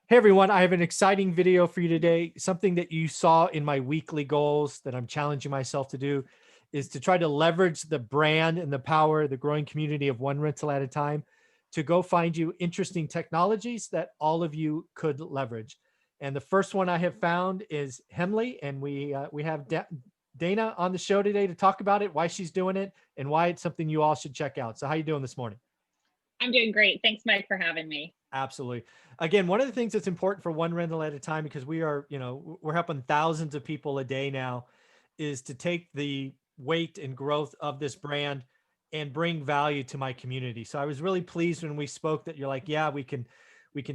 Hey everyone, I have an exciting video for you today. Something that you saw in my weekly goals that I'm challenging myself to do is to try to leverage the brand and the power, the growing community of one rental at a time to go find you interesting technologies that all of you could leverage. And the first one I have found is Hemlane, and we have Dana on the show today to talk about it, why she's doing it, and why it's something you all should check out. So how you doing this morning? I'm doing great. Thanks, Mike, for having me. Absolutely. Again, one of the things that's important for one rental at a time, because we're helping thousands of people a day now, is to take the weight and growth of this brand and bring value to my community. So I was really pleased when we spoke that you're like, yeah, we can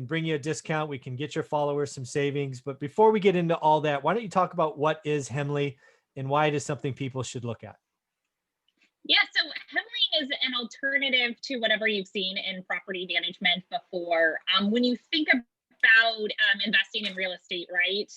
bring you a discount, we can get your followers some savings. But before we get into all that, why don't you talk about what is Hemley and why it is something people should look at? Yeah, so Hemlane is an alternative to whatever you've seen in property management before. When you think about investing in real estate, right,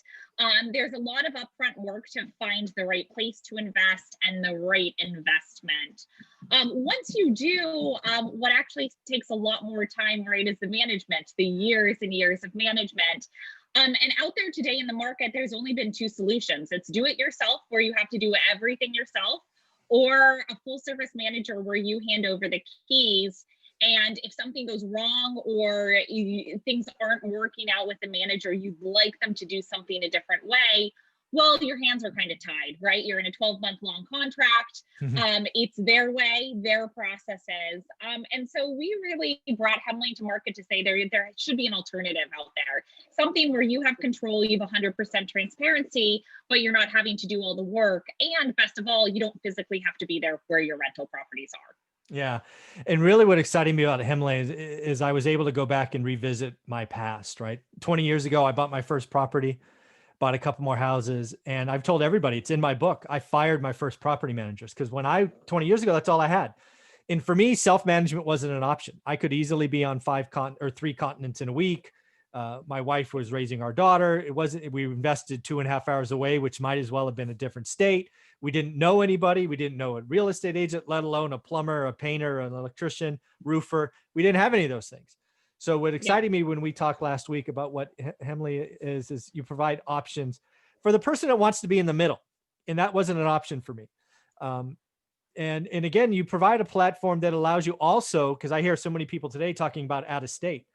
there's a lot of upfront work to find the right place to invest and the right investment. Once you do, what actually takes a lot more time, right, is the management, the years and years of management. And out there today in the market, there's only been two solutions. It's do it yourself, where you have to do everything yourself, or a full service manager where you hand over the keys. And if something goes wrong or things aren't working out with the manager, you'd like them to do something a different way. Well, your hands are kind of tied, right? You're in a 12-month-long contract. It's their way, their processes. And so we really brought Hemlane to market to say there should be an alternative out there, something where you have control, you have 100% transparency, but you're not having to do all the work. And best of all, you don't physically have to be there where your rental properties are. Yeah. And really what excited me about Hemlane is I was able to go back and revisit my past, right? 20 years ago, I bought my first property, bought a couple more houses, and I've told everybody, it's in my book. I fired my first property managers because 20 years ago, that's all I had. And for me, self-management wasn't an option. I could easily be on three continents in a week. My wife was raising our daughter. We invested 2.5 hours away, which might as well have been a different state. We didn't know anybody. We didn't know a real estate agent, let alone a plumber, a painter, an electrician, roofer. We didn't have any of those things. So what Yeah. excited me when we talked last week about what Hemley is you provide options for the person that wants to be in the middle. And that wasn't an option for me. And again, you provide a platform that allows you also, because I hear so many people today talking about out of state,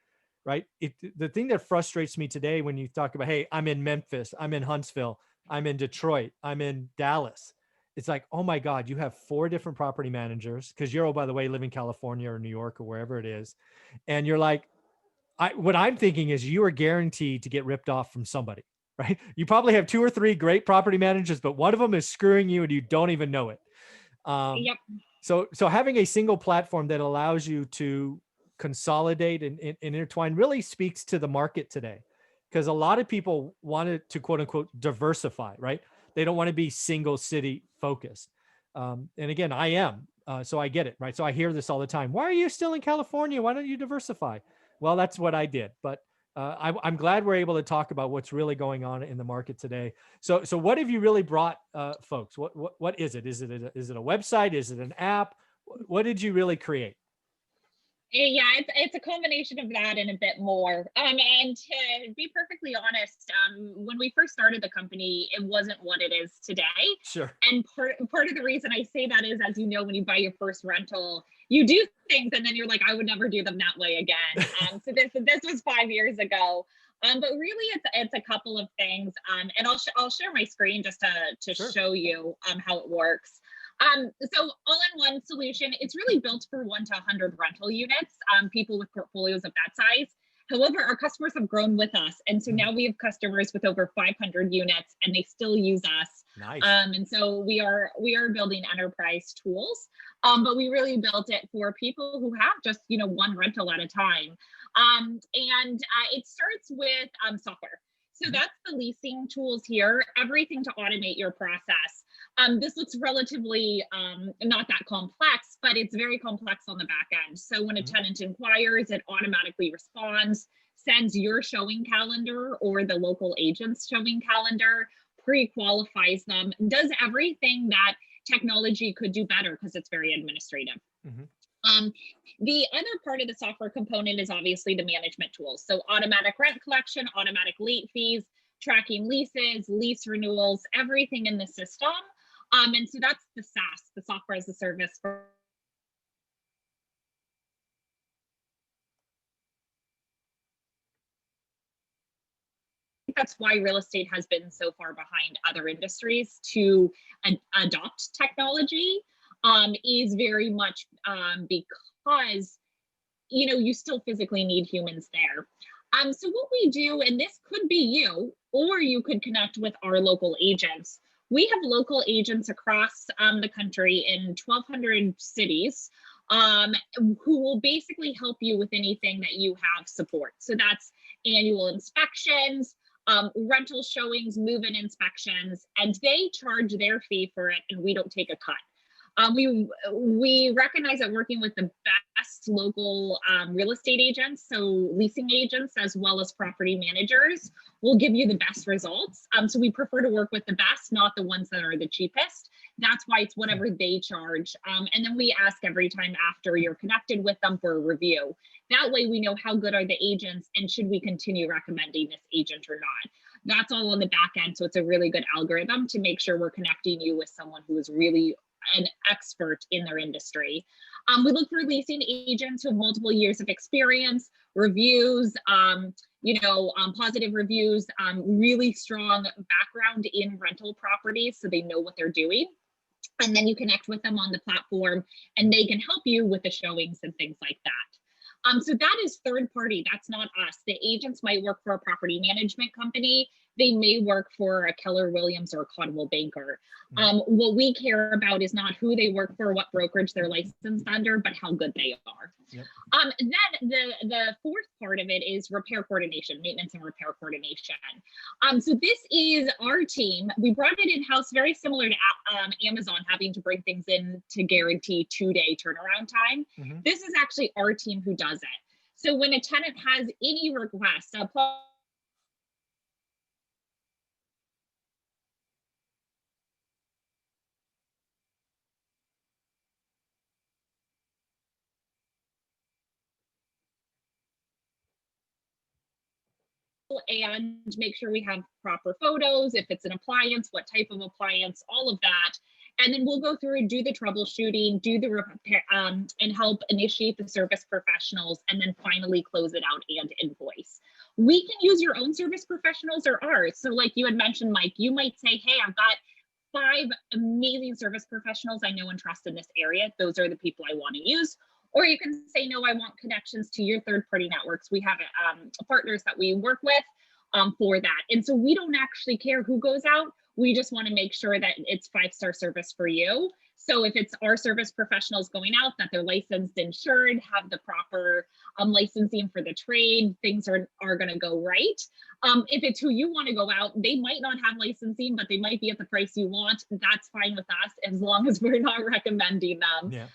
right? The thing that frustrates me today when you talk about, hey, I'm in Memphis, I'm in Huntsville, I'm in Detroit, I'm in Dallas. It's like, oh my God, you have 4 different property managers because you're, oh, by the way, live in California or New York or wherever it is. And you're like, what I'm thinking is you are guaranteed to get ripped off from somebody, right? You probably have 2 or 3 great property managers, but one of them is screwing you and you don't even know it. Yep. So having a single platform that allows you to consolidate and intertwine really speaks to the market today, because a lot of people wanted to quote unquote diversify, right? They don't want to be single city focused. And again, I am. So I get it, right? So I hear this all the time. Why are you still in California? Why don't you diversify? Well, that's what I did. But I'm glad we're able to talk about what's really going on in the market today. So what have you really brought folks? What is it? Is it a website? Is it an app? What did you really create? Yeah, it's a combination of that and a bit more. And to be perfectly honest, when we first started the company, it wasn't what it is today. Sure. And part of the reason I say that is, as you know, when you buy your first rental, you do things and then you're like, I would never do them that way again. So this was 5 years ago. But really, it's a couple of things. And I'll share my screen just to Sure. show you how it works. So all-in-one solution, it's really built for 1 to 100 rental units, people with portfolios of that size. However, our customers have grown with us. And so now we have customers with over 500 units and they still use us. Nice. And so we are building enterprise tools, but we really built it for people who have just, one rental at a time. And it starts with software. So that's the leasing tools here, everything to automate your process. This looks relatively not that complex, but it's very complex on the back end. So when a tenant inquires, it automatically responds, sends your showing calendar or the local agent's showing calendar, pre-qualifies them, does everything that technology could do better because it's very administrative. Um, the other part of the software component is obviously the management tools. So automatic rent collection, automatic late fees, tracking leases, lease renewals, everything in the system. And so that's the SaaS, the software as a service for. That's why real estate has been so far behind other industries to adopt technology, is very much because you still physically need humans there. So what we do, and this could be you, or you could connect with our local agents. We have local agents across the country in 1,200 cities, who will basically help you with anything that you have support. So that's annual inspections, rental showings, move-in inspections, and they charge their fee for it, and we don't take a cut. We recognize that working with the best local real estate agents, so leasing agents as well as property managers, will give you the best results. So we prefer to work with the best, not the ones that are the cheapest. That's why it's whatever they charge. And then we ask every time after you're connected with them for a review. That way we know how good are the agents and should we continue recommending this agent or not. That's all on the back end. So it's a really good algorithm to make sure we're connecting you with someone who is really an expert in their industry. We look for leasing agents who have multiple years of experience, reviews, positive reviews, really strong background in rental properties, so they know what they're doing. And then you connect with them on the platform and they can help you with the showings and things like that. So that is third party. That's not us. The agents might work for a property management company. They may work for a Keller Williams or a Coldwell Banker. What we care about is not who they work for, what brokerage they're licensed under, but how good they are. Yep. Then the fourth part of it is repair coordination, maintenance and repair coordination. So this is our team. We brought it in-house, very similar to Amazon having to bring things in to guarantee 2-day turnaround time. This is actually our team who does it. So when a tenant has any request, and make sure we have proper photos, if it's an appliance, what type of appliance, all of that. And then we'll go through and do the troubleshooting, do the repair, and help initiate the service professionals, and then finally close it out and invoice. We can use your own service professionals or ours. So like you had mentioned, Mike, you might say, hey, I've got 5 amazing service professionals I know and trust in this area. Those are the people I want to use. Or you can say, no, I want connections to your third-party networks. We have partners that we work with for that. And so we don't actually care who goes out. We just want to make sure that it's 5-star service for you. So if it's our service professionals going out, that they're licensed, insured, have the proper licensing for the trade, things are going to go right. If it's who you want to go out, they might not have licensing, but they might be at the price you want. That's fine with us, as long as we're not recommending them. Yeah.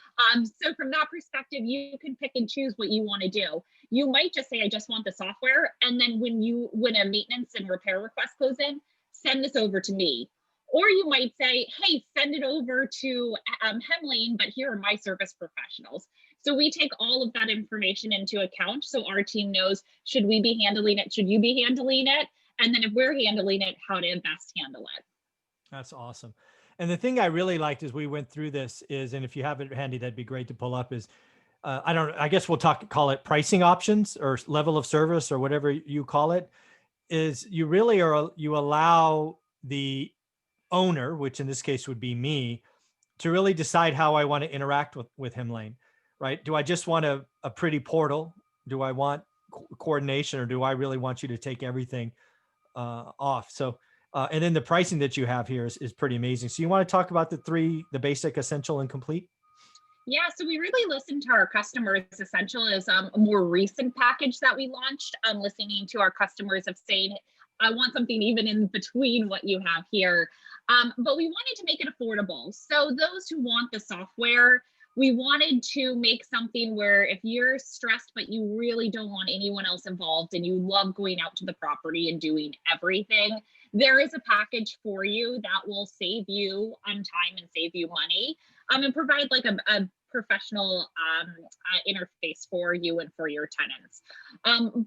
So from that perspective, you can pick and choose what you want to do. You might just say, I just want the software. And then when a maintenance and repair request goes in, send this over to me. Or you might say, hey, send it over to Hemlane, but here are my service professionals. So we take all of that information into account. So our team knows, should we be handling it? Should you be handling it? And then if we're handling it, how to best handle it. That's awesome. And the thing I really liked as we went through this is, and if you have it handy, that'd be great to pull up, is I guess we'll call it pricing options or level of service or whatever you call it, is you really you allow the owner, which in this case would be me, to really decide how I want to interact with Hemlane, right? Do I just want a pretty portal? Do I want coordination, or do I really want you to take everything off? So, and then the pricing that you have here is pretty amazing. So you want to talk about the basic, essential, and complete? Yeah, so we really listened to our customers. Essential is a more recent package that we launched, listening to our customers of saying, I want something even in between what you have here. But we wanted to make it affordable. So those who want the software, we wanted to make something where if you're stressed, but you really don't want anyone else involved and you love going out to the property and doing everything, there is a package for you that will save you on time and save you money, and provide like a professional interface for you and for your tenants.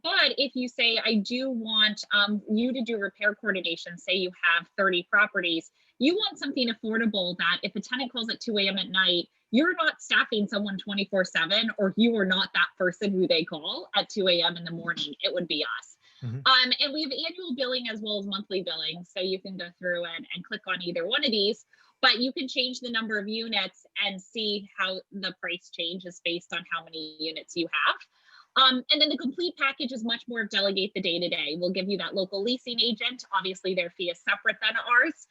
But if you say, I do want you to do repair coordination, say you have 30 properties, you want something affordable that if a tenant calls at 2 a.m. at night, you're not staffing someone 24/7, or you are not that person who they call at 2 a.m. in the morning. It would be us. Mhm. And we have annual billing as well as monthly billing. So you can go through and click on either one of these, but you can change the number of units and see how the price changes based on how many units you have. And then the complete package is much more of delegate the day-to-day. We'll give you that local leasing agent. Obviously, their fee is separate than ours.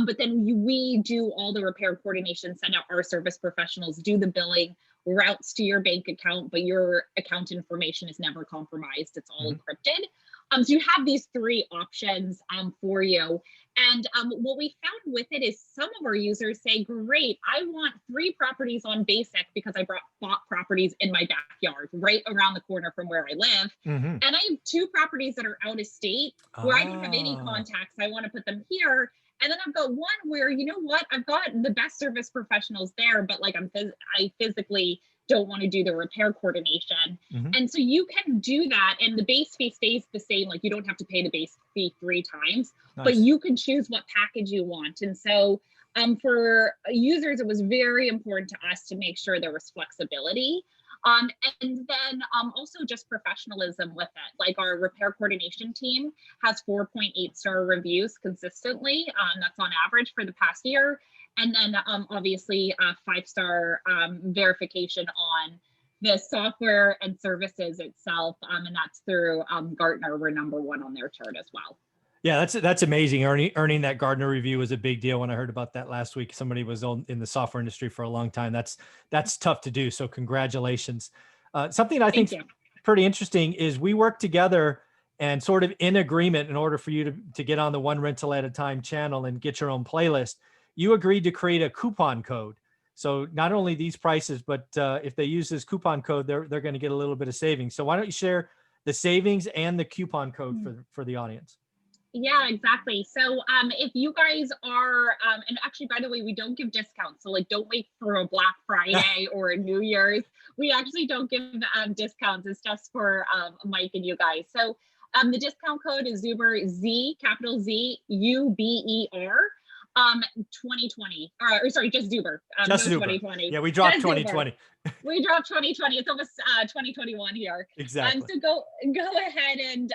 But then we do all the repair coordination, send out our service professionals, do the billing, routes to your bank account, but your account information is never compromised. It's all encrypted. So you have these three options for you. And what we found with it is some of our users say, great, I want 3 properties on basic because I bought properties in my backyard right around the corner from where I live. Mhm. And I have 2 properties that are out of state where I don't have any Ah. contacts. I want to put them here. And then I've got one where, you know what, I've got the best service professionals there, but like I physically don't want to do the repair coordination. Mhm. And so you can do that, and the base fee stays the same. Like you don't have to pay the base fee 3 times, but Nice. you can choose what package you want. And so for users, it was very important to us to make sure there was flexibility. And then also just professionalism with it. Like our repair coordination team has 4.8-star reviews consistently. That's on average for the past year. And then obviously 5-star verification on the software and services itself. And that's through Gartner. We're #1 on their chart as well. Yeah, that's amazing. Earning that Gardner review was a big deal. When I heard about that last week, somebody was in the software industry for a long time. That's tough to do. So congratulations. Something I think Thank is you. pretty interesting is we work together and sort of in agreement in order for you to get on the One Rental at a Time channel and get your own playlist. You agreed to create a coupon code. So not only these prices, but if they use this coupon code, they're going to get a little bit of savings. So why don't you share the savings and the coupon code for the audience? Yeah, exactly. So if you guys are, and actually, by the way, we don't give discounts. So like, don't wait for a Black Friday or a New Year's. We actually don't give discounts. It's just for Mike and you guys. So the discount code is Zuber, Z, capital Z, UBER, 2020. Or sorry, just Zuber. Just no Zuber. 2020. Yeah, we dropped Just 2020. Zuber. We dropped 2020. It's almost 2021 here. Exactly. So go ahead and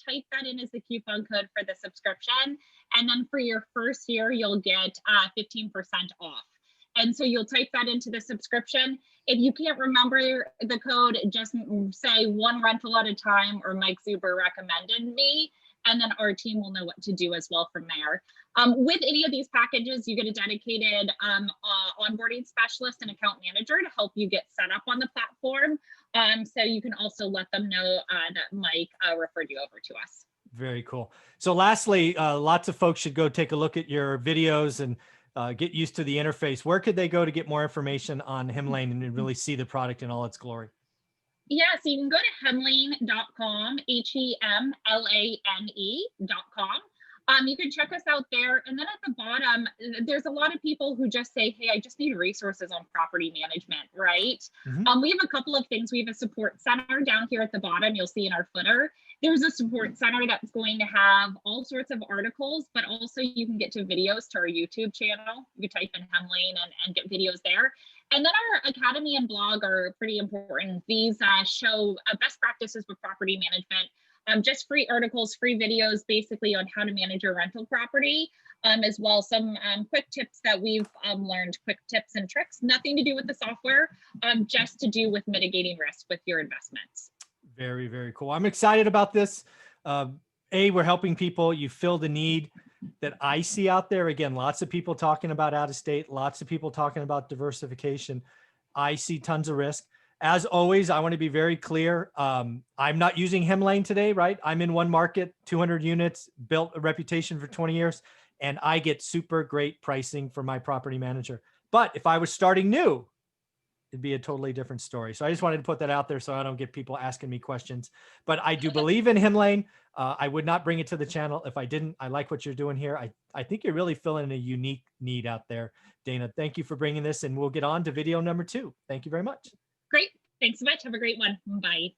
type that in as the coupon code for the subscription. And then for your first year, you'll get 15% off. And so you'll type that into the subscription. If you can't remember the code, just say One Rental at a Time or Mike Zuber recommended me. And then our team will know what to do as well from there. With any of these packages, you get a dedicated onboarding specialist and account manager to help you get set up on the platform. So you can also let them know that Mike referred you over to us. Very cool. So lastly, lots of folks should go take a look at your videos and get used to the interface. Where could they go to get more information on Hemlane and really see the product in all its glory? Yeah, so you can go to hemlane.com, HEMLANE.com. You can check us out there. And then at the bottom, there's a lot of people who just say, hey, I just need resources on property management, right? Mm-hmm. We have a couple of things. We have a support center down here at the bottom. You'll see in our footer. There's a support center that's going to have all sorts of articles, but also you can get to videos to our YouTube channel. You can type in Hemlane and get videos there. And then our academy and blog are pretty important. These show best practices with property management, just free articles, free videos, basically on how to manage your rental property, as well as some quick tips that we've learned, quick tips and tricks, nothing to do with the software, just to do with mitigating risk with your investments. Very, very cool. I'm excited about this. We're helping people. You fill the need that I see out there. Again, lots of people talking about out of state, lots of people talking about diversification. I see tons of risk. As always, I want to be very clear. I'm not using Hemlane today, right? I'm in one market, 200 units, built a reputation for 20 years, and I get super great pricing for my property manager. But if I was starting new, it'd be a totally different story. So I just wanted to put that out there so I don't get people asking me questions. But I do believe in Hemlane. I would not bring it to the channel if I didn't. I like what you're doing here. I think you're really filling a unique need out there. Dana, thank you for bringing this, and we'll get on to video number 2. Thank you very much. Great. Thanks so much. Have a great one. Bye.